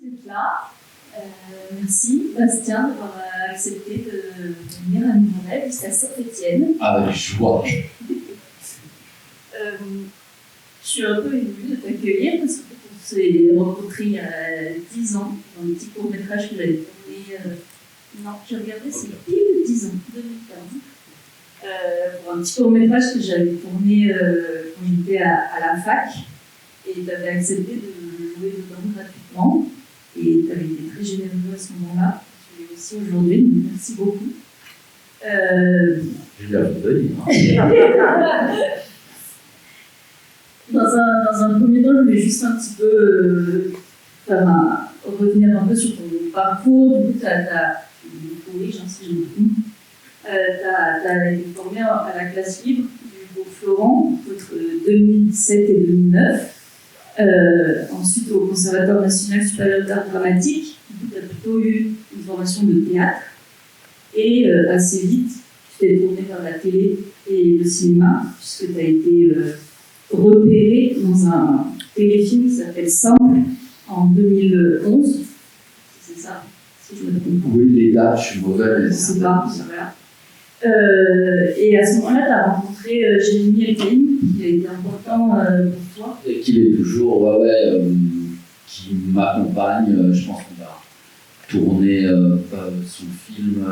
d'être là. Merci Bastien d'avoir accepté de venir à Nouveau-Rêve jusqu'à Saint-Étienne. Avec joie. Je suis un peu émue de t'accueillir parce qu'on s'est rencontrés il y a 10 ans dans un petit court-métrage que j'avais tourné. Non, j'ai regardé, c'est pile 10 ans, 2015. Pour un petit court-métrage que j'avais tourné quand j'étais à la fac. Et tu avais accepté de jouer dedans gratuitement. Et tu avais été très généreux à ce moment-là. Tu l'es aussi aujourd'hui, donc merci beaucoup. Je viens de dire. Dans un premier temps, je voulais juste un petit peu revenir un peu sur ton parcours. Du coup, tu as été formé à la classe libre du Beau Florent entre 2017 et 2009. Ensuite, au Conservatoire national supérieur d'art dramatique, tu as plutôt eu une formation de théâtre. Et assez vite, tu t'es tourné vers la télé et le cinéma, puisque tu as été repéré dans un téléfilm qui s'appelle Simple en 2011. C'est ça, si je me trompe pas. Oui, les dates, je suis mauvais, mais c'est pas. Voilà. Et à ce moment-là, tu as rencontré Jérémy Elkaïm, qui a été important pour toi. Et qui est toujours, qui m'accompagne. Je pense qu'on va tourner son film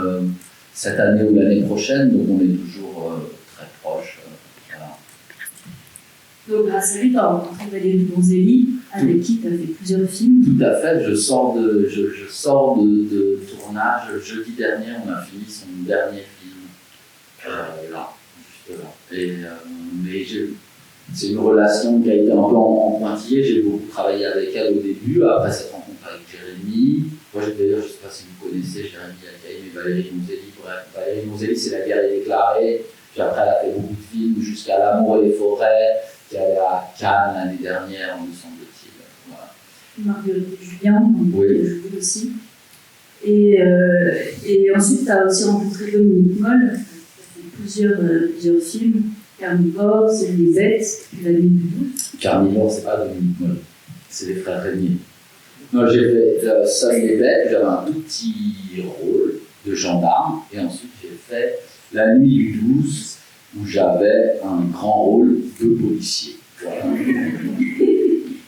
cette année ou l'année prochaine, donc on est toujours très proches. Voilà. Donc grâce à lui, tu as rencontré Valérie Donzelli, avec qui tu as fait plusieurs films. Tout à fait, je sors de tournage. Jeudi dernier, on a fini son dernier film. Là, juste là. Mais c'est une relation qui a été un peu en pointillé. J'ai beaucoup travaillé avec elle au début, après cette rencontre avec Jérémy. Moi, d'ailleurs, je ne sais pas si vous connaissez Jérémy Elkaïm et Valérie Donzelli. Valérie Donzelli, c'est La guerre est déclarée. Puis après, elle a fait beaucoup de films, jusqu'à L'amour et les forêts, qui est allée à Cannes l'année dernière, me semble-t-il. Voilà. Marguerite et Julien, oui. Je joue aussi. Et ensuite, tu as aussi rencontré Dominique Moll. Plusieurs films, Carnivore, C'est les bêtes, puis La nuit du doute. Carnivore, c'est pas Dominique Moll, c'est les frères Régnier. Non, j'ai fait Seul les bêtes, j'avais un tout petit rôle de gendarme, et ensuite j'ai fait La nuit du 12, où j'avais un grand rôle de policier. Voilà.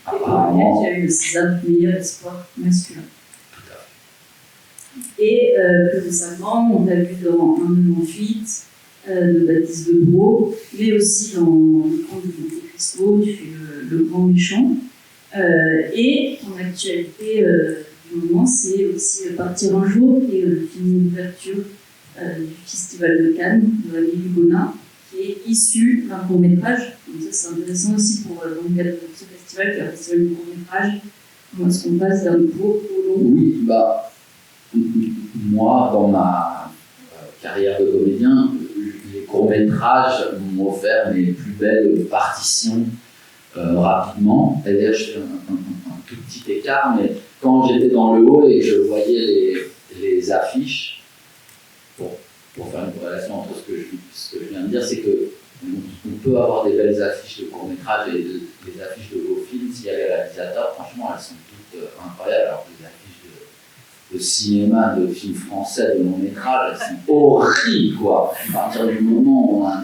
Apparemment, il y a eu le César du meilleur espoir masculin. Tout à fait. Et plus récemment, on t'a vu dans Un homme en fuite, de Baptiste Debroux, mais aussi dans Le Comte de Monte Cristo, tu fais le grand méchant. Et ton actualité du moment, c'est aussi Partir un jour, qui est le film d'ouverture du Festival de Cannes, de Amélie Bonin, qui est issu d'un court-métrage. Donc ça, c'est intéressant aussi pour dans le cadre de ce festival, qui est un festival de court-métrage. Comment est-ce qu'on passe d'un court au long? Oui, moi, dans ma carrière de comédien, les courts-métrages m'ont offert mes plus belles partitions rapidement. C'est-à-dire, je fais un tout petit écart, mais quand j'étais dans le hall et que je voyais les affiches, pour faire une corrélation entre ce que je viens de dire, c'est qu'on peut avoir des belles affiches de courts-métrages et des affiches de beaux films. S'il y a les réalisateurs, franchement, elles sont toutes incroyables. Alors, les affiches de cinéma, de films français, de long-métrage, elles sont horribles, quoi. À partir du moment où on a un...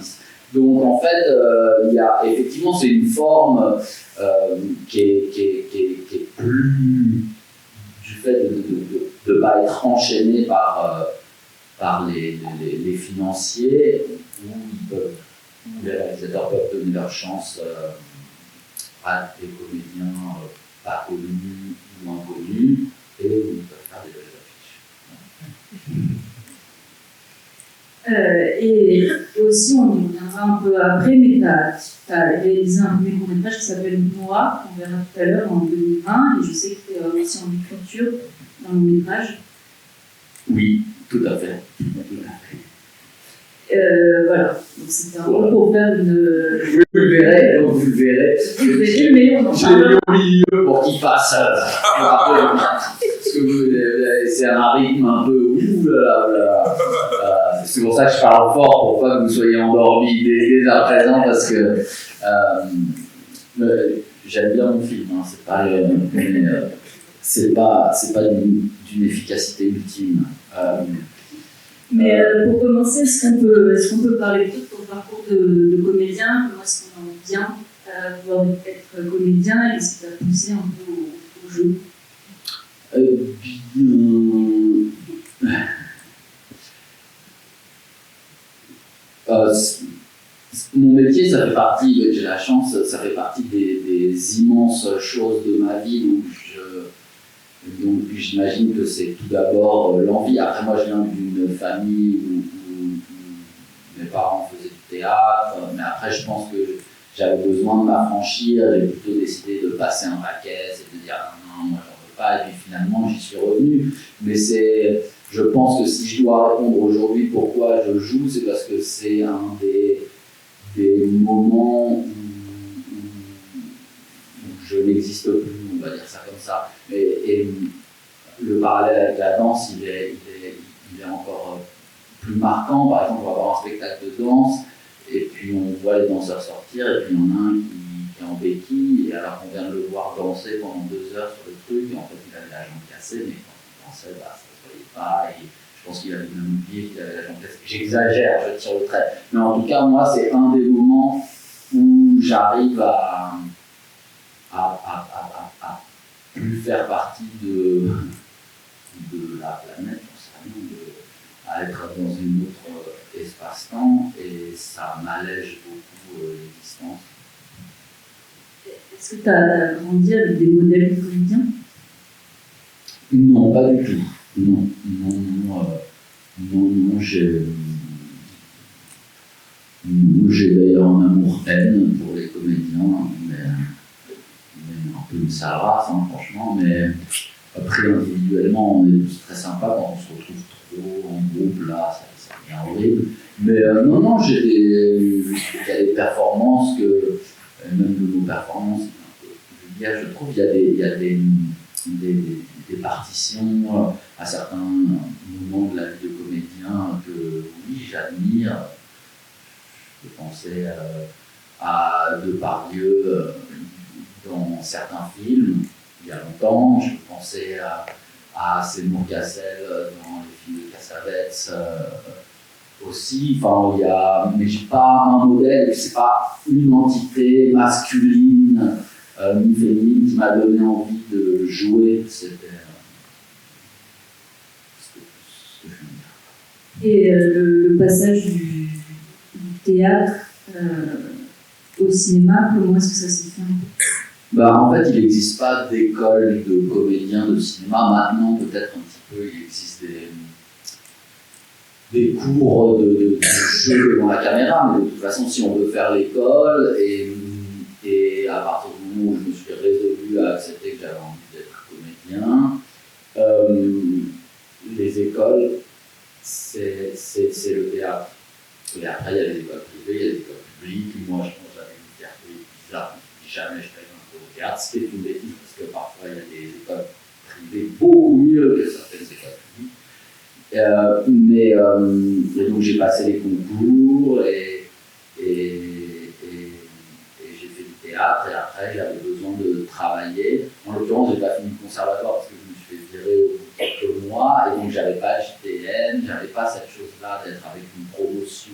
Donc, en fait, effectivement, c'est une forme qui est plus du fait de ne pas être enchaîné par les financiers, où les réalisateurs peuvent donner leur chance à des comédiens pas connus ou inconnus, et où ils peuvent faire des belles affiches. Et aussi, on y reviendra un peu après, mais tu as réalisé un premier court-métrage qui s'appelle Noah, qu'on verra tout à l'heure, en 2020, et je sais que tu es aussi en écriture dans le métrage. Oui, tout à fait. Voilà, donc c'était un peu pour faire une... Vous le verrez, donc vous le verrez. Mais on en j'ai mis au milieu pour qu'il fasse parce que c'est un rythme un peu c'est pour ça que je parle fort, pour pas que vous soyez endormis dès à présent, parce que j'aime bien mon film, hein, c'est pas c'est pas d'une efficacité ultime. Mais pour commencer, est-ce qu'on peut parler de ton parcours de comédien? Comment est-ce qu'on en vient à pouvoir être comédien et qu'est-ce qui t'a poussé un peu au jeu? Mon métier, ça fait partie, j'ai la chance, ça fait partie des immenses choses de ma vie. Donc j'imagine que c'est tout d'abord l'envie. Après, moi, je viens d'une famille où mes parents faisaient du théâtre, mais après, je pense que j'avais besoin de m'affranchir. J'ai plutôt décidé de passer un paquet, et de dire non, moi, j'en veux pas. Et puis finalement, j'y suis revenu. Mais je pense que si je dois répondre aujourd'hui pourquoi je joue, c'est parce que c'est un des moments où je n'existe plus, on va dire ça comme ça. Et le parallèle avec la danse, il est encore plus marquant. Par exemple, on va voir un spectacle de danse, et puis on voit les danseurs sortir, et puis il y en a un qui est en béquille, et alors qu'on vient de le voir danser pendant 2 heures sur le truc, et en fait il avait la jambe cassée, mais quand il dansait, ça ne se voyait pas, et je pense qu'il avait même oublié qu'il avait la jambe cassée. J'exagère, je tire le trait. Mais en tout cas, moi, c'est un des moments où j'arrive à plus faire partie de la planète, à être dans une autre espace-temps, et ça m'allège beaucoup l'existence. Est-ce que tu as grandi avec des modèles de comédiens? Non, pas du tout. Non, j'ai d'ailleurs un amour-haine pour les comédiens, mais un peu une sale race, franchement, mais après individuellement on est tous très sympa quand on se retrouve trop en groupe, là ça devient horrible. Mais non, il y a des performances que, même de nos performances, je trouve qu'il y a des partitions à certains moments de la vie de comédien que oui, j'admire. Je pensais à Depardieu dans certains films, il y a longtemps. Je pensais à Seymour Cassel dans les films de Cassavetes aussi. Mais j'ai pas un modèle, c'est pas une entité masculine ni féminine qui m'a donné envie de jouer. C'était ce que je veux dire. Et le passage du théâtre au cinéma, comment est-ce que ça s'est fait? En fait, il n'existe pas d'école de comédiens de cinéma. Maintenant, peut-être un petit peu, il existe des cours de jeu devant la caméra, mais de toute façon, si on veut faire l'école, et à partir du moment où je me suis résolu à accepter que j'avais envie d'être comédien, les écoles, c'est le théâtre. Et après, il y a les écoles privées, il y a les écoles publiques. Moi, je pense que j'avais une fierté bizarre. Je me suis dit jamais je ferais un théâtre, ce qui est une bêtise, parce que parfois, il y a des écoles privées beaucoup mieux que certaines écoles publiques. Et donc, j'ai passé les concours, et j'ai fait du théâtre, et après, j'avais besoin de travailler. En l'occurrence, j'ai pas fini le conservatoire parce que je me suis fait virer au bout de quelques mois, et donc j'avais pas JTN, j'avais pas cette chose-là d'être avec une promotion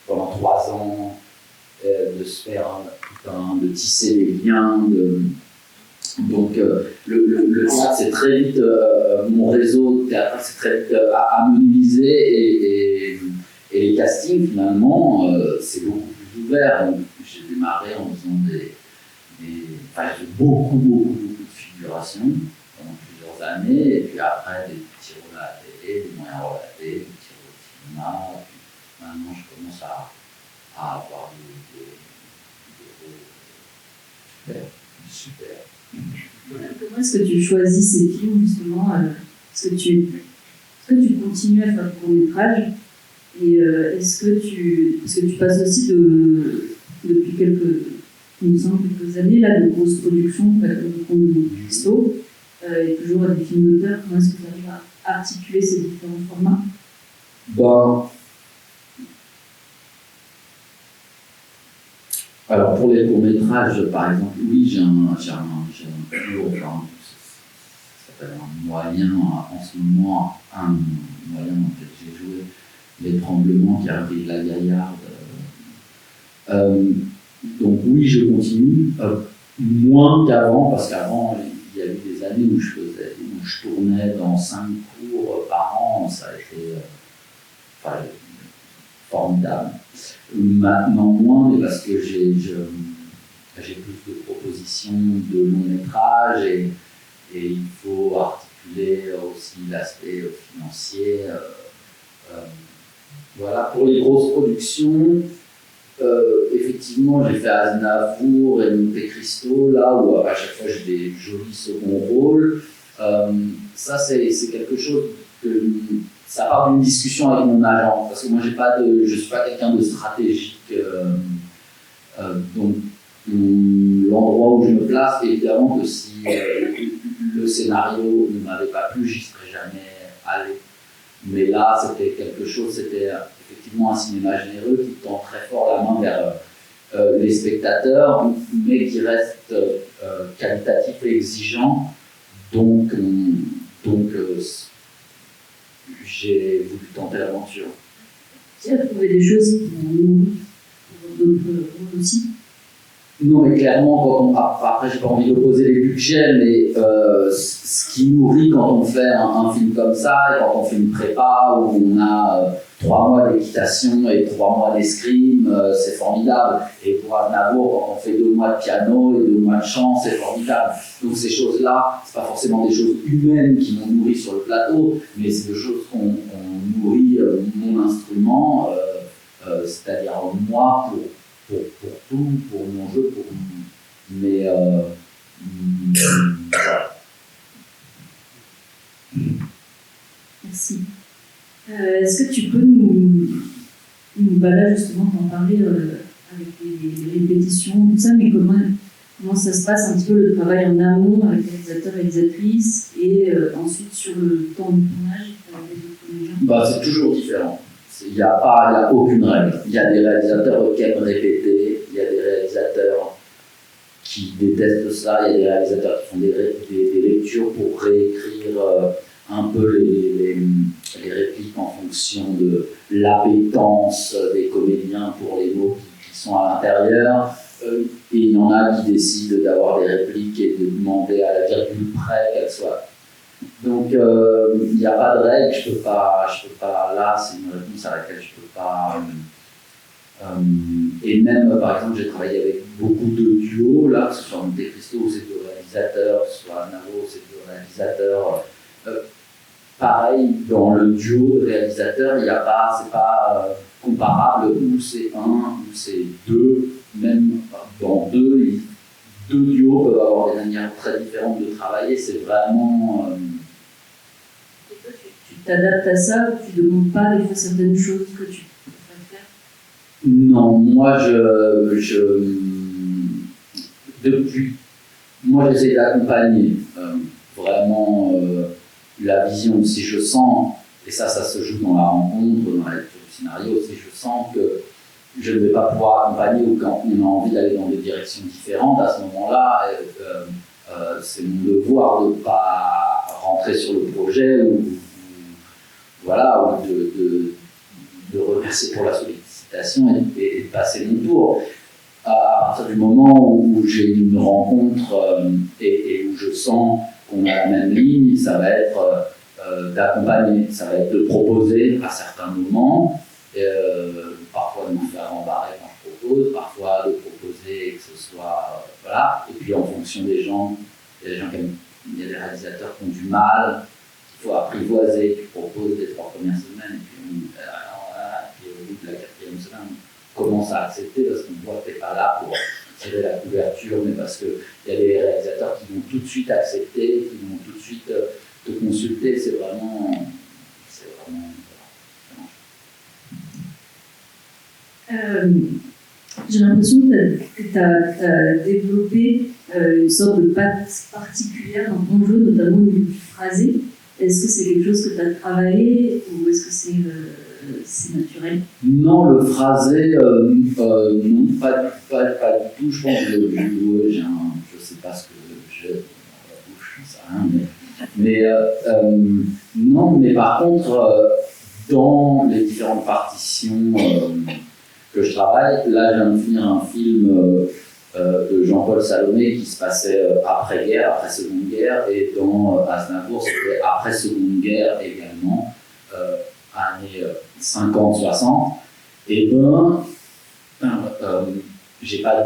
pendant 3 ans, de se faire de tisser des liens. Donc le théâtre, c'est très vite, mon réseau théâtral s'est très vite amenuisé, et les castings, finalement, c'est beaucoup plus ouvert. Donc j'ai démarré en faisant j'ai beaucoup de figurations pendant plusieurs années, et puis après des petits rôles à la télé, des moyens rôles à la télé, des petits rôles au cinéma, et puis maintenant je commence à avoir des rôles super. Comment est-ce que tu choisis ces films, justement? Est-ce que tu continues à faire du court-métrage? Et est-ce que tu passes aussi depuis quelques années là, de grosses productions, comme le Comte de Monte Cristo, et toujours à des films d'auteur? Comment est-ce que tu arrives à articuler ces différents formats? Alors pour les courts-métrages, par exemple, oui, j'ai un cours, s'appelle un moyen, en ce moment, un moyen dans lequel j'ai joué, l'étranglement qui a pris de la gaillarde. Donc oui, je continue, moins qu'avant, parce qu'avant, il y a eu des années où je tournais dans 5 cours par an, ça a été formidable. Maintenant moins, mais parce que j'ai plus de propositions de long métrage et il faut articuler aussi l'aspect financier. Voilà, pour les grosses productions, effectivement, j'ai fait Aznavour et Monte Cristo, là où à chaque fois j'ai des jolis seconds rôles. Ça, c'est quelque chose que ça part d'une discussion avec mon agent, parce que moi je suis pas quelqu'un de stratégique. Donc l'endroit où je me place, évidemment que si le scénario ne m'avait pas plu, j'y serais jamais allé. Mais là, c'était quelque chose, c'était effectivement un cinéma généreux qui tend très fort la main vers les spectateurs, mais qui reste qualitatif et exigeant. Donc j'ai voulu tenter l'aventure. Tu as trouvé des choses qui ont nourri pour d'autres rôles aussi? Non, mais clairement, après, j'ai pas envie d'opposer les budgets, mais ce qui nourrit quand on fait un film comme ça, et quand on fait une prépa où on a 3 mois d'équitation et 3 mois d'escrime, c'est formidable. Et pour Aznavour, quand on fait 2 mois de piano et 2 mois de chant, c'est formidable. Donc ces choses-là, c'est pas forcément des choses humaines qui m'ont nourri sur le plateau, mais c'est des choses qu'on nourrit mon instrument, c'est-à-dire moi pour tout, pour mon jeu, mais voilà. Merci. Est-ce que tu peux nous là justement t'en parler avec les répétitions, tout ça, mais comment ça se passe un petit peu le travail en amont avec les réalisateurs et réalisatrices et ensuite sur le temps de tournage avec les autres gens? C'est toujours différent. Il n'y a aucune règle. Il y a des réalisateurs qui aiment répéter, il y a des réalisateurs qui détestent ça, il y a des réalisateurs qui font des lectures pour réécrire un peu les répliques en fonction de l'appétence des comédiens pour les mots qui sont à l'intérieur. Et il y en a qui décident d'avoir des répliques et de demander à la virgule près qu'elles soient. Donc il n'y a pas de règle, je peux pas, là c'est une réponse à laquelle je peux pas. Et même par exemple j'ai travaillé avec beaucoup de duos, là, que ce soit Monte Cristo où c'est 2 réalisateurs, que ce soit Aznavour où c'est 2 réalisateurs. Pareil, dans le duo de réalisateurs, c'est pas comparable où c'est 1, où c'est 2, même dans 2 duos peuvent avoir des manières très différentes de travailler, c'est vraiment. Et toi, tu t'adaptes à ça, tu ne demandes pas des fois certaines choses que tu préfères faire? Non, moi j'essaie d'accompagner vraiment la vision. Si je sens, et ça se joue dans la rencontre, dans la lecture du scénario, si je sens que je ne vais pas pouvoir accompagner ou quand on a envie d'aller dans des directions différentes, à ce moment-là, c'est mon devoir de ne pas rentrer sur le projet ou de remercier pour la sollicitation et de passer mon tour. À partir du moment où j'ai une rencontre et où je sens qu'on a la même ligne, ça va être d'accompagner, ça va être de proposer à certains moments, parfois de me faire embarrer quand je propose, parfois de proposer que ce soit. Voilà. Et puis en fonction des gens, il y a des réalisateurs qui ont du mal, qu'il faut apprivoiser, tu proposes les 3 premières semaines, et puis au bout de la 4e semaine, on commence à accepter parce qu'on voit que tu n'es pas là pour tirer la couverture, mais parce qu'il y a des réalisateurs qui vont tout de suite accepter, qui vont tout de suite te consulter, c'est vraiment. J'ai l'impression que tu as développé une sorte de patte particulière dans ton jeu, notamment du phrasé. Est-ce que c'est quelque chose que tu as travaillé ou est-ce que c'est naturel? Non, le phrasé, non, pas du tout. Je pense que je sais pas ce que j'ai dans la bouche, j'en sais rien, mais Mais non, mais par contre, dans les différentes partitions que je travaille, là, je viens de finir un film de Jean-Paul Salomé qui se passait après-guerre, après Seconde Guerre, et dans Aznavour, c'était après Seconde Guerre également, années 50-60. Et j'ai pas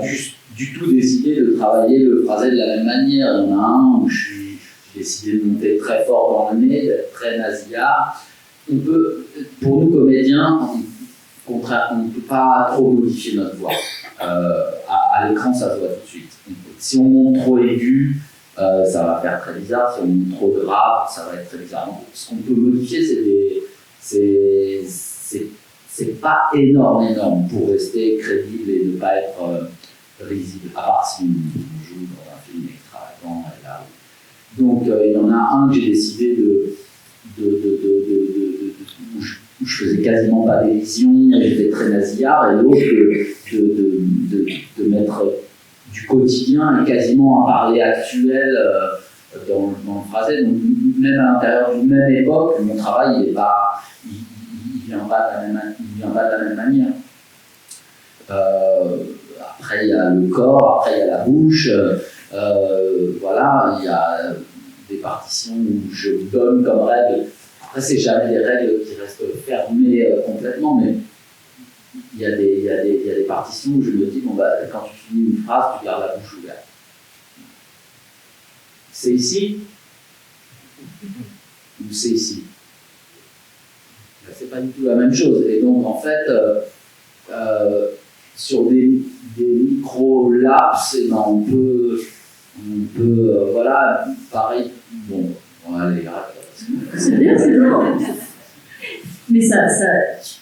du tout décidé de travailler le phrasé de la même manière. Il y en a un où j'ai décidé de monter très fort dans le nez, d'être très nasillard. Pour nous comédiens, on ne peut pas trop modifier notre voix. À l'écran, ça se voit tout de suite. Si on monte trop aigu, ça va faire très bizarre. Si on monte trop grave, ça va être très bizarre. Donc, ce qu'on peut modifier, c'est pas énorme pour rester crédible et ne pas être risible, à part si on joue dans un film extravagant. Donc, il y en a un que j'ai décidé où je faisais quasiment pas d'émission, j'étais très nasillard, et l'autre de mettre du quotidien et quasiment un parler actuel dans le phrasé. Donc, même à l'intérieur d'une même époque, mon travail il vient pas de la même manière. Après il y a le corps, après il y a la bouche, voilà, il y a des partitions où je donne comme règle. Après, c'est jamais des règles qui restent fermées complètement, mais il y a des partitions où je me dis, bon, bah, quand tu finis une phrase, tu gardes la bouche ouverte. C'est ici ou c'est ici? Ben, c'est pas du tout la même chose. Et donc, en fait, sur des micro-laps, on peut voilà, pareil, bon, allez, arrête. C'est bien, c'est bien. Mais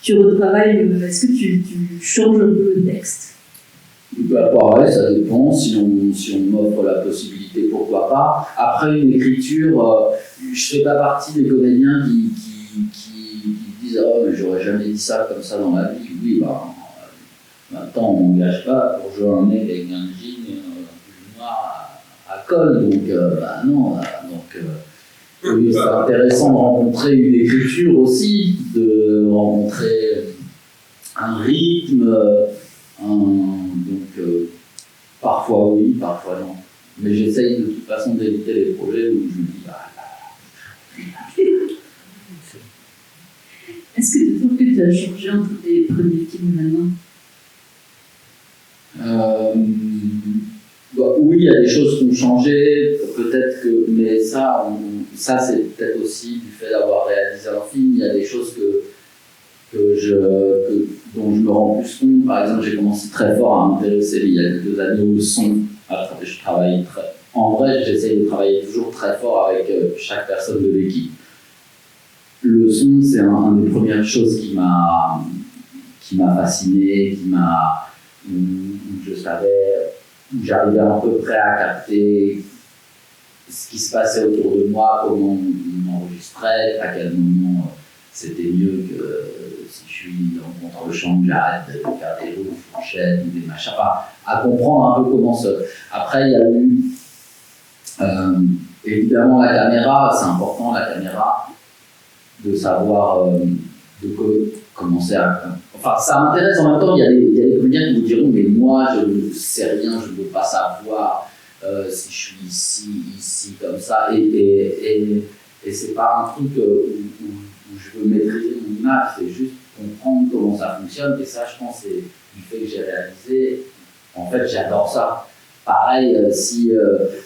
tu retravailles, est-ce que tu changes un peu le texte? Bah, pareil, ça dépend. Si on m'offre la possibilité, pourquoi pas. Après une écriture, je fais pas partie des comédiens qui disent oh, mais j'aurais jamais dit ça comme ça dans la vie. Oui, bah, maintenant on m'engage pas pour jouer un mec avec un jean plus noir à col, donc bah non. Oui, c'est intéressant de rencontrer une écriture aussi, de rencontrer un rythme, donc parfois oui, parfois non. Mais j'essaye de toute façon d'éviter les projets où je me dis Est-ce que tu trouves que tu as changé entre tes premiers films et maintenant? Bah, oui, il y a des choses qui ont changé, peut-être que, mais ça c'est peut-être aussi du fait d'avoir réalisé un film. Il y a des choses dont je me rends plus compte. Par exemple, j'ai commencé très fort à m'intéresser il y a quelques années au son. Je travaille en vrai, j'essaye de travailler toujours très fort avec chaque personne de l'équipe. Le son, c'est une des premières choses qui m'a fasciné, où je savais, où j'arrivais à peu près à capter ce qui se passait autour de moi, comment on enregistrait, à quel moment c'était mieux que si je suis en contre-champ, j'arrête de faire des roues, fourchettes ou des machins, à comprendre un peu comment ça. Après, il y a eu évidemment la caméra, c'est important la caméra, de savoir commencer à. Enfin, ça m'intéresse en même temps, il y a des comédiens qui vous diront mais moi je ne sais rien, je ne veux pas savoir si je suis ici, comme ça, et c'est pas un truc où je veux maîtriser mon image, c'est juste comprendre comment ça fonctionne, et ça je pense c'est du fait que j'ai réalisé, en fait j'adore ça. Pareil, si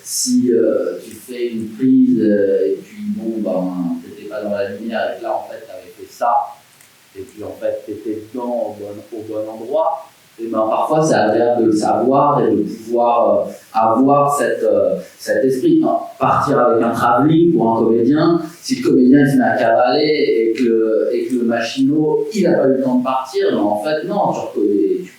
tu fais une prise et puis bon, t'étais pas dans la lumière et que là en fait t'avais fait ça, et puis en fait t'étais dedans au bon endroit, et parfois c'est agréable de le savoir et de pouvoir avoir cet esprit. Partir avec un travelling pour un comédien, si le comédien il se met à cavaler et que le machinot il n'a pas eu le temps de partir, mais en fait non, tu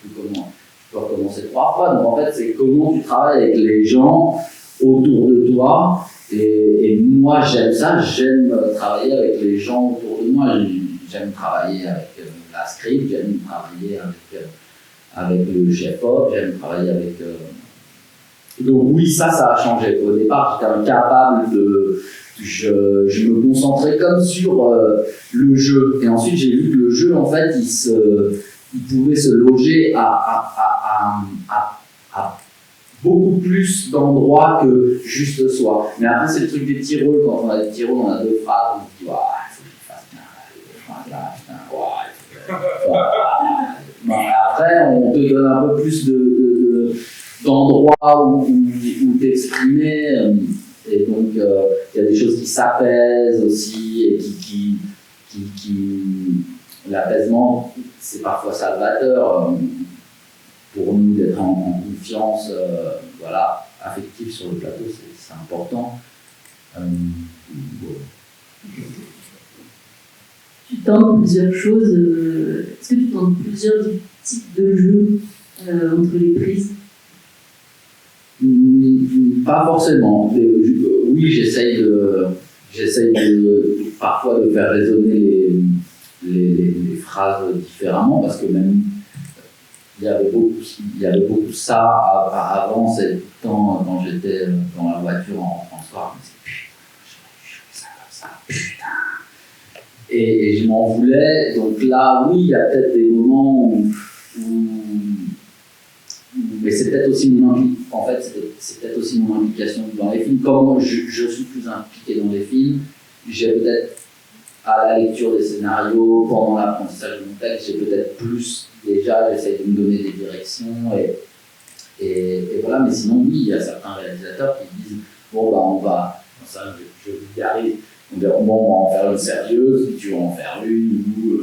peux recommencer 3 fois. Donc en fait c'est comment tu travailles avec les gens autour de toi, et moi j'aime ça, j'aime travailler avec les gens autour de moi, j'aime travailler avec la script, j'aime travailler avec le chef-op, j'aime travailler avec. Donc oui, ça a changé. Au départ, j'étais incapable je me concentrais comme sur le jeu. Et ensuite, j'ai vu que le jeu, en fait, il pouvait se loger à beaucoup plus d'endroits que juste soi. Mais après, c'est le truc des petits rôles. Quand on a des petits rôles, on a deux phrases, on se dit, il faut que je fasse bien, après, on te donne un peu plus d'endroits où t'exprimer. Et donc, il y a des choses qui s'apaisent aussi et qui l'apaisement, c'est parfois salvateur pour nous d'être en confiance, voilà, affective sur le plateau, c'est important. Tu tentes plusieurs choses. Est-ce que tu tentes plusieurs types de jeux entre les prises? Pas forcément. Oui, j'essaye parfois de faire résonner les phrases différemment, parce que même il y avait beaucoup ça avant, c'est tout le temps quand j'étais dans la voiture en rentrant le soir, je me disais putain, ça, putain. Et je m'en voulais. Donc là, oui, il y a peut-être des moments où mais c'est peut-être aussi c'est peut-être aussi mon implication dans les films. Comme je suis plus impliqué dans les films, j'ai peut-être, à la lecture des scénarios, pendant l'apprentissage de mon texte, j'ai peut-être plus, déjà, j'essaie de me donner des directions, et voilà. Mais sinon, oui, il y a certains réalisateurs qui disent, bon, bah, on va, ça, je vulgarise, on va en faire une sérieuse, si tu veux en faire une, ou,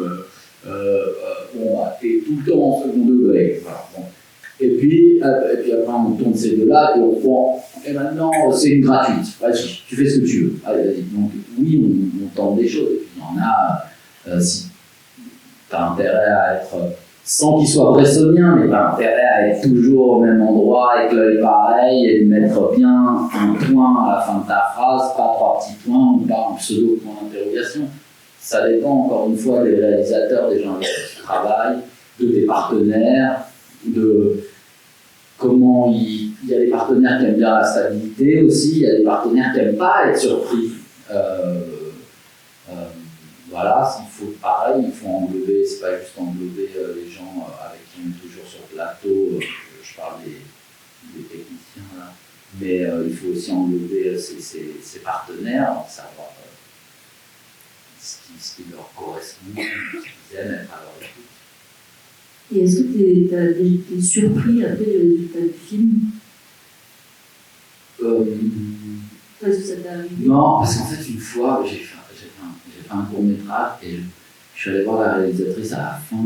bon, bah, t'es tout le temps en second degré, voilà, bon. Et puis après, on tourne ces deux-là, et on prend, et maintenant, c'est une gratuite. Vas-y, tu fais ce que tu veux. Allez, vas-y. Donc, oui, on tente des choses. Et puis, il y en a, si tu as intérêt à être, sans qu'il soit bressonien, mais tu as intérêt à être toujours au même endroit, avec l'œil pareil, et de mettre bien un point à la fin de ta phrase, pas trois petits points, ou pas un pseudo-point d'interrogation. Ça dépend, encore une fois, des réalisateurs, des gens avec qui tu travailles, de tes partenaires, de comment il y a des partenaires qui aiment bien la stabilité aussi, il y a des partenaires qui n'aiment pas être surpris. Voilà, il faut pareil, il faut englober, c'est pas juste englober les gens avec qui on est toujours sur le plateau, je parle des techniciens là, mais il faut aussi englober ses partenaires, savoir ce qui leur correspond, ce qu'ils aiment être à leur écoute. Et est-ce que tu as été surpris après le résultat du film? Est-ce que ça t'est arrivé? Non, parce qu'en fait, une fois, j'ai fait un court-métrage et je suis allé voir la réalisatrice à la fin.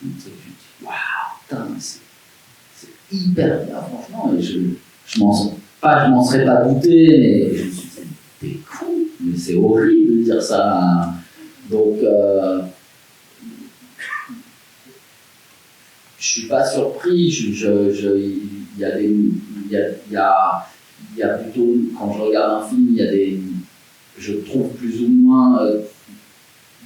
Je me suis dit, waouh, putain, c'est hyper bien, franchement. Et je m'en serais pas douté, mais je me suis dit, t'es con, mais c'est horrible de dire ça. Donc, je suis pas surpris. Il y a plutôt, quand je regarde un film, je trouve plus ou moins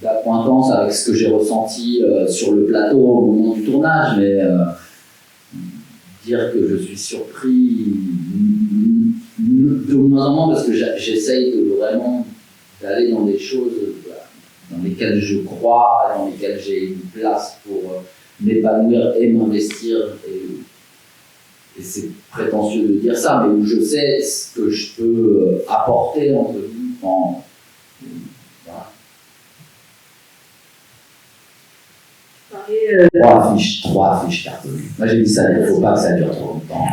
d'acquaintance avec ce que j'ai ressenti sur le plateau au moment du tournage, mais dire que je suis surpris de moins en moins, parce que j'essaye de vraiment d'aller dans des choses dans lesquelles je crois, dans lesquelles j'ai une place pour m'épanouir et m'investir, et c'est prétentieux de dire ça, mais où je sais ce que je peux apporter entre nous. Voilà. Trois fiches cartonnées. Moi j'ai dit ça, il ne faut pas que ça dure trop longtemps.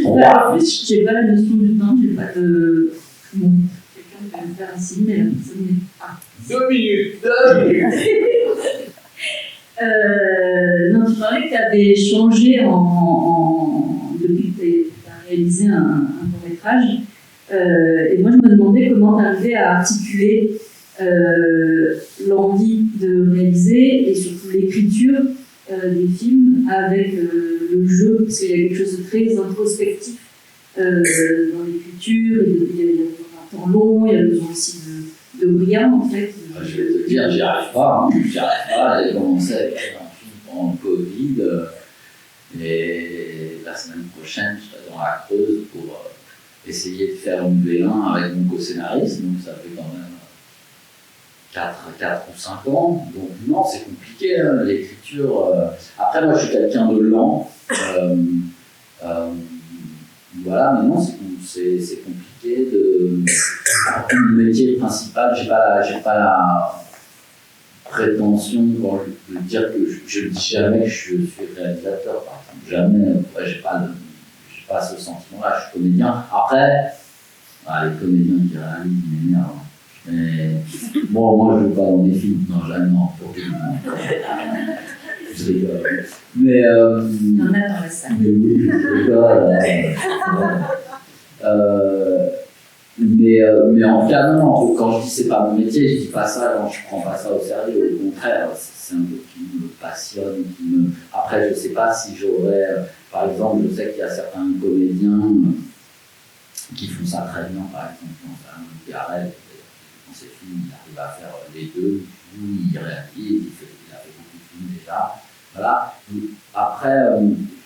Trois fiches, j'ai pas la notion du temps, j'ai pas de. Bon, quelqu'un peut me faire un signe, mais la personne n'est pas. 2 minutes. Non, tu parlais que tu avais changé depuis que tu as réalisé un court-métrage. Et moi, je me demandais comment tu arrivais à articuler l'envie de réaliser et surtout l'écriture des films avec le jeu, parce qu'il y a quelque chose de très introspectif dans l'écriture, il y a un temps long, il y a besoin aussi de brillant en fait. Je vais te dire, j'y arrive pas. J'ai commencé à écrire un film pendant le Covid, et la semaine prochaine, je serai dans la Creuse essayé de faire une V1 avec mon co-scénariste, donc ça fait quand même 4 ou 5 ans. Donc non, c'est compliqué, hein, l'écriture. Après, moi, je suis quelqu'un de lent. Voilà, mais non, c'est compliqué. Mon métier principal, j'ai pas la prétention de dire que je ne dis jamais que je suis réalisateur, par exemple. Jamais. J'ai pas ce sentiment-là. Je suis comédien. Après, les comédiens qui réalisent m'énervent. Mais bon, moi, je ne joue pas dans des films. Non, jamais, non. Je rigole. Mais. Il y en a dans la salle. Mais oui, je rigole. Mais en tout cas, non, quand je dis c'est pas mon métier, je dis pas ça quand je prends pas ça au sérieux. Au contraire, c'est un truc qui me passionne. Après, je sais pas si j'aurais. Par exemple, je sais qu'il y a certains comédiens qui font ça très bien, par exemple, dans Garel, dans ses films, il arrive à faire les deux, il réalise, il a fait beaucoup de films déjà. Voilà. Après,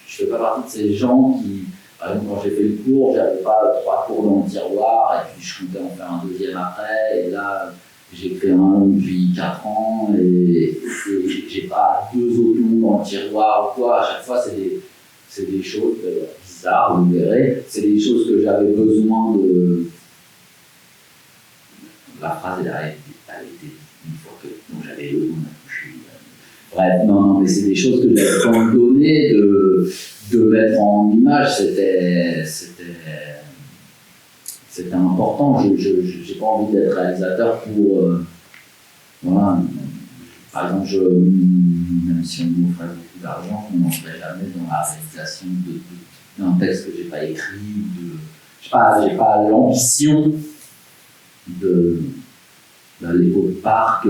je fais pas partie de ces gens qui. Par exemple, quand j'ai fait le cours, j'avais pas 3 cours dans le tiroir, et puis je comptais en faire un deuxième après, et là, j'ai fait un depuis 4 ans, et j'ai pas 2 autres noms dans le tiroir ou quoi. À chaque fois, c'est des choses bizarres, vous verrez. C'est des choses que j'avais besoin de. La phrase, elle a été une fois que j'avais besoin d'accoucher. Bref, non, mais c'est des choses que j'avais besoin de donner, de mettre en image, c'était important. Je n'ai pas envie d'être réalisateur pour. Voilà. Par exemple, même si on m'offrait beaucoup d'argent, je ne m'enferais jamais dans la réalisation d'un texte que je n'ai pas écrit. Je n'ai pas l'ambition d'aller au parc.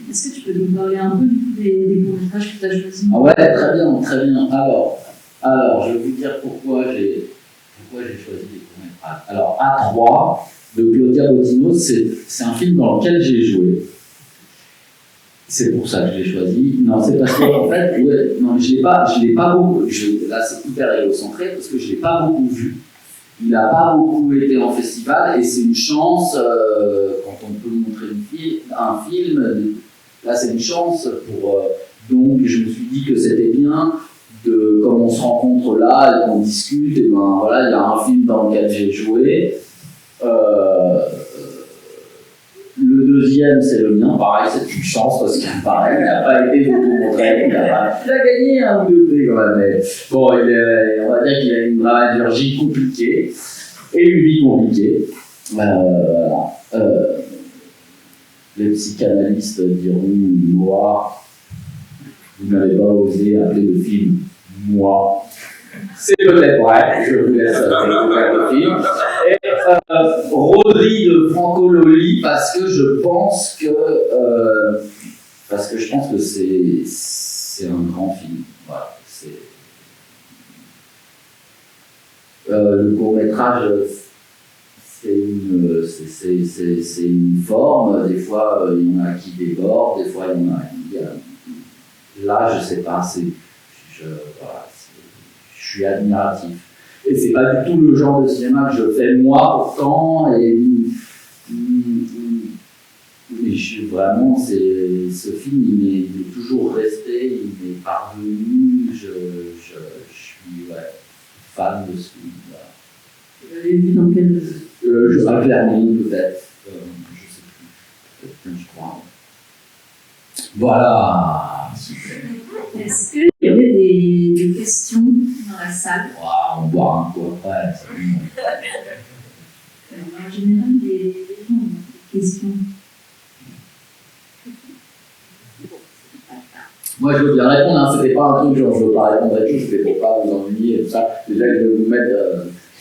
Est-ce que tu peux nous parler un peu des courts-métrages que tu as choisis? Ah ouais, très bien, très bien. Alors, je vais vous dire pourquoi j'ai choisi les courts-métrages. Alors, A3 de Claudia Bottino, c'est un film dans lequel j'ai joué. C'est pour ça que je l'ai choisi. Non, c'est parce que, en fait, ouais, non, je l'ai pas beaucoup. Là, c'est hyper égocentré parce que je ne l'ai pas beaucoup vu. Il n'a pas beaucoup été en festival et c'est une chance, quand on peut montrer un film, là c'est une chance pour. Donc je me suis dit que c'était bien, comme on se rencontre là et qu'on discute, et ben voilà, il y a un film dans lequel j'ai joué. Le deuxième, c'est le mien, pareil, c'est une chance parce qu'il pareil, il n'a pas été beaucoup montré, il a gagné un ou 2 prix quand même. Mais bon, on va dire qu'il a une dramaturgie compliquée et une vie compliquée. Les psychanalystes diront moi, vous n'avez pas osé appeler le film moi. C'est peut-être vrai, je vous laisse découvrir le film. Et Rodri de Franco Loli, parce que je pense que c'est un grand film. Voilà, le court-métrage, c'est une forme. Des fois, il y en a qui débordent, des fois, il y en a qui. Là, je sais pas, je suis admiratif. Et c'est pas du tout le genre de cinéma que je fais moi pourtant. Vraiment, ce film, il est toujours resté, il m'est parvenu. Je suis fan de ce film. Voilà. Vous l'avez vu dans quel. À Clermont, peut-être. Je sais plus. Peut-être, je crois. Voilà. Super. Est-ce qu'il y avait des questions dans la salle? On boit un coup après. En général, des gens ont des questions. Moi, je veux bien répondre. Hein. C'était pas un truc genre je veux pas répondre à tout, c'était pour pas vous ennuyer et tout ça. Déjà, je vais vous mettre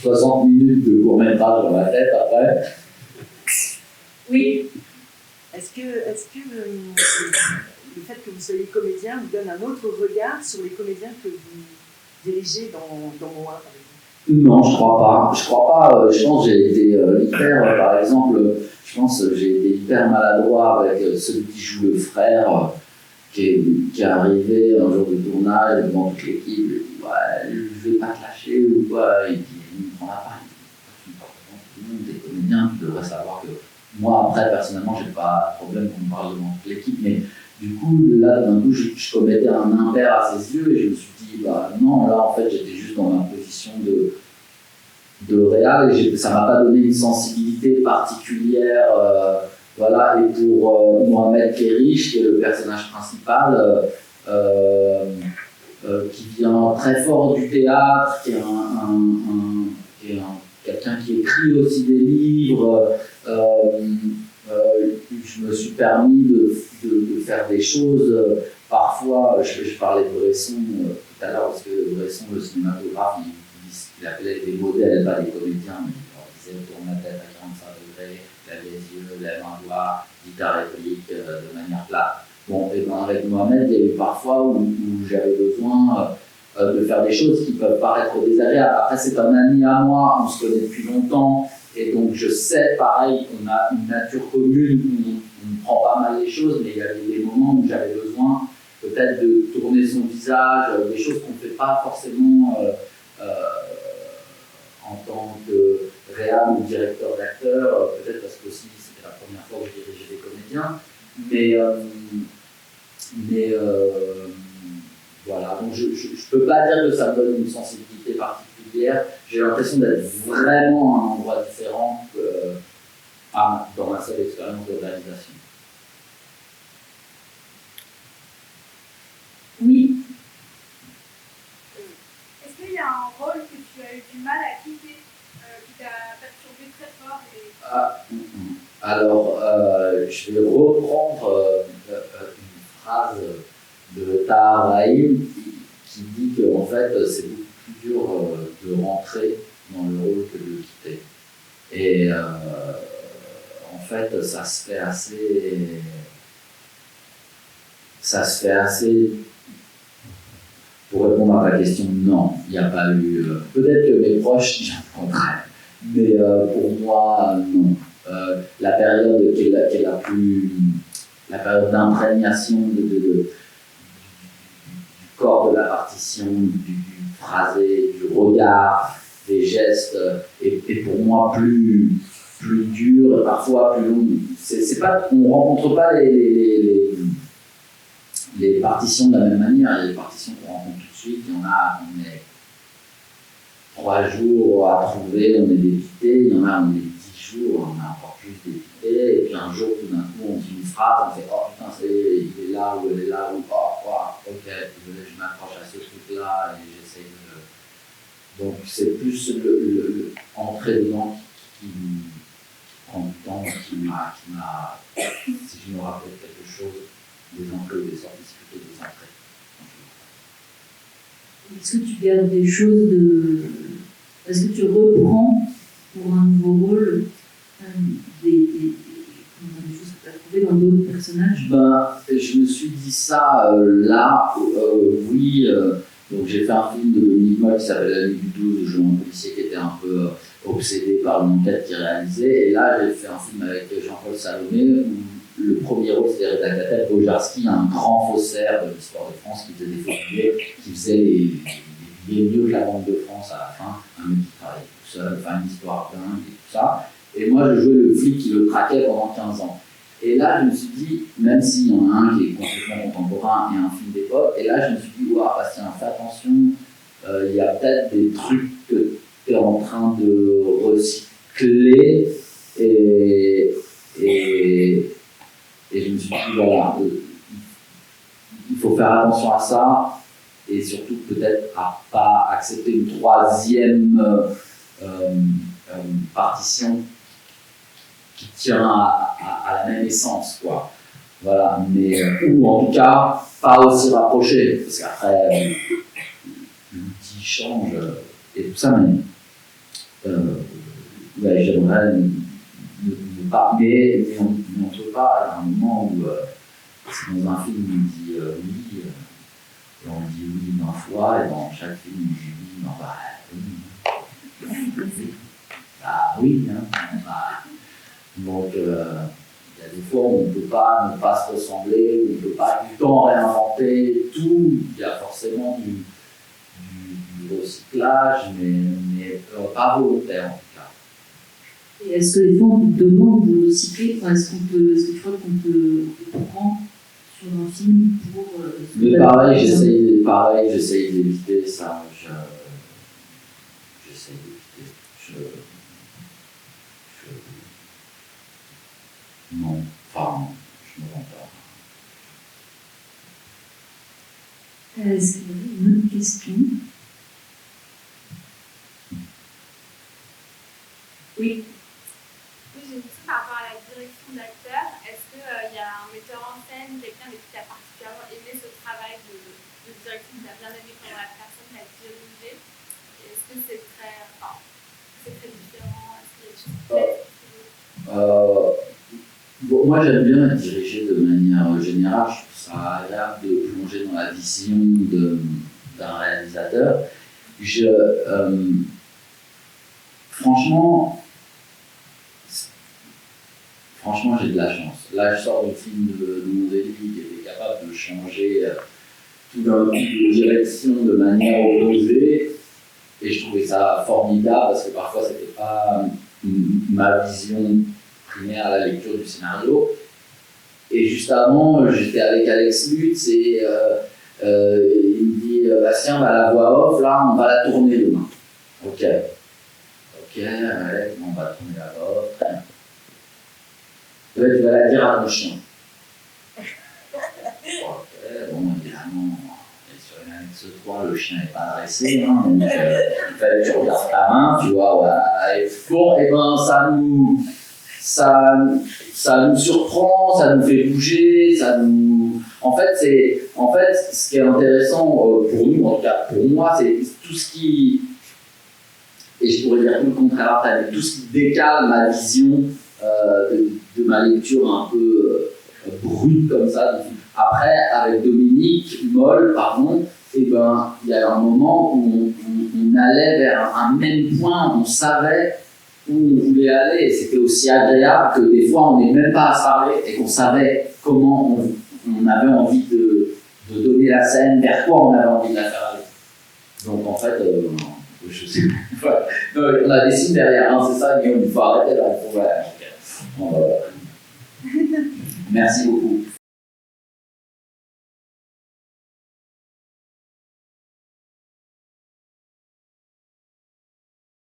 60 minutes de court-métrage dans la tête après. Oui. Est-ce que le fait que vous soyez comédien vous donne un autre regard sur les comédiens que vous dirigez dans Moi, par exemple? Non, je crois pas. Je pense que j'ai été hyper, par exemple, j'ai été hyper maladroit avec celui qui joue le frère. qui est arrivé un jour de tournage devant toute l'équipe, il dit ouais, je vais pas te lâcher ou quoi, et puis il me prend la part, il dit tout le monde, t'es comédien, tu devrais savoir que moi après personnellement j'ai pas de problème qu'on me parle devant toute l'équipe, mais du coup là d'un coup je commettais un impair à ses yeux et je me suis dit bah non, là en fait j'étais juste dans ma position de réal et ça m'a pas donné une sensibilité particulière. Voilà, et pour Mohamed Kerriche, qui est le personnage principal, qui vient très fort du théâtre, qui est quelqu'un qui écrit aussi des livres, je me suis permis de faire des choses. Parfois, je parlais de Bresson tout à l'heure, parce que Bresson, le cinématographe, il appelait des modèles, pas des comédiens, mais il disait tourne la tête à 45 degrés, lève les yeux, lève un doigt, dit ta réplique de manière plate. Bon, et ben avec Mohamed, il y a eu parfois où j'avais besoin de faire des choses qui peuvent paraître désagréables. Après, c'est un ami à moi, on se connaît depuis longtemps, et donc je sais, pareil, qu'on a une nature commune, on prend pas mal les choses, mais il y avait des moments où j'avais besoin peut-être de tourner son visage, des choses qu'on ne fait pas forcément en tant que réal ou directeur d'acteur, peut-être parce que aussi c'était la première fois que je dirigeais des comédiens, mais voilà, donc je ne peux pas dire que ça me donne une sensibilité particulière, j'ai l'impression d'être vraiment à un endroit différent dans ma seule expérience de réalisation. Oui. Est-ce qu'il y a un rôle que tu as eu du mal à quitter, qui t'a perturbé très fort Alors, je vais reprendre une phrase de Tahar Rahim qui dit qu'en fait, c'est beaucoup plus dur de rentrer dans le rôle que de le quitter. Et en fait, ça se fait assez. Pour répondre à ta question, non, il n'y a pas eu. Peut-être que mes proches disent le contraire, mais pour moi, non. La période qui est la période d'imprégnation du corps de la partition, du phrasé, du regard, des gestes, est pour moi plus dur, parfois plus long. C'est pas, on ne rencontre pas les partitions de la même manière. Il y a des partitions qu'on rencontre tout de suite, il y en a, on est 3 jours à trouver, on est dépité, il y en a, on est 10 jours, on a encore plus dépité, et puis un jour, tout d'un coup, on dit une phrase, on fait oh putain, il est là, ou elle est là, ou oh, ok, je m'accroche à ce truc-là, et j'essaie de. Donc, c'est plus le entrer dedans qui prend du temps, qui m'a. Si je me rappelle quelque chose, des entrées ou des sorties, c'est plutôt des entrées. Est-ce que tu gardes des choses de. Est-ce que tu reprends pour un nouveau rôle des choses que tu as trouvées dans d'autres personnages? Je me suis dit ça là, oui. Donc j'ai fait un film de Dominique Moll qui s'appelle La Nuit du 12, où je joue un policier qui était un peu obsédé par une enquête qu'il réalisait. Et là, j'ai fait un film avec Jean-Paul Salomé, où le premier rôle c'était Reda Kateb Bojarski, un grand faussaire de l'histoire de France qui faisait des faux billets, qui faisait les billets mieux que la Banque de France à la fin, un mec qui travaillait tout seul, enfin une histoire dingue et tout ça. Et moi, je jouais le flic qui le traquait pendant 15 ans. Et là, je me suis dit, même s'il y en a un qui est complètement contemporain et un film d'époque, et là, je me suis dit, waouh, Bastien, fais attention, il y a peut-être des trucs que tu es en train de recycler, et je me suis dit, voilà, il faut faire attention à ça, et surtout peut-être à pas accepter une troisième partition qui tient à la même essence, quoi. Voilà, mais ou en tout cas pas aussi rapproché, parce qu'après l'outil change et tout ça, mais ouais, j'aimerais ne pas, mais on ne peut pas. Il y a un moment où c'est dans un film on dit oui, et on dit oui 20 fois, et dans chaque film on dit oui, non, oui. Bah oui, hein, donc il y a y a des fois où on ne peut pas ne pas se ressembler, où on ne peut pas tout le temps réinventer tout. Il y a forcément du recyclage, mais pas volontaire en tout cas. Et est-ce que les fois on vous demande de recycler? Est-ce que tu crois qu'on peut prendre sur un film pour. Mais pareil, j'essaye d'éviter ça. J'essaye d'éviter. Non, enfin, je ne me rends pas. Est-ce qu'il y avait une autre question? Oui. Oui, j'ai une question par rapport à la direction d'acteur. Est-ce qu'il y a un metteur en scène, quelqu'un avec qui tu as particulièrement aimé ce travail de direction, qui t'a bien aimé comment la personne t'a dirigé? Est-ce que c'est très différent? Est-ce qu'il y a des choses qui plaisent? Bon, moi j'aime bien être dirigé de manière générale. Je trouve ça agréable de plonger dans la vision d'un réalisateur. Franchement, j'ai de la chance. Là, je sors du film de Mondelli qui était capable de changer tout d'un coup de direction de manière opposée. Et je trouvais ça formidable parce que parfois, c'était pas ma vision primaire à la lecture du scénario. Et juste avant, j'étais avec Alex Lutz et il me dit Bastien, la voix off, là, on va la tourner demain. Ok, allez, on va tourner la voix off. Tu vas la dire à ton chien. Ok, bon, évidemment, sur une Alex 3, le chien n'est pas dressé, hein, donc il fallait que tu regardes ta main, tu vois, voilà. Et bon, et ben ça nous surprend, ça nous fait bouger, ça nous. En fait, ce qui est intéressant pour nous, en tout cas pour moi, c'est tout ce qui. Et je pourrais dire tout le contraire, tout ce qui décale ma vision de ma lecture un peu brute comme ça. Après, avec Dominique Moll, et ben, il y a un moment où on allait vers un même point, on savait où on voulait aller, et c'était aussi agréable que des fois on n'est même pas à se parler et qu'on savait comment on avait envie de donner la scène, vers quoi on avait envie de la faire aller. Donc en fait, je sais pas. On a des signes derrière, hein, c'est ça, Guillaume, il faut arrêter là. Merci beaucoup.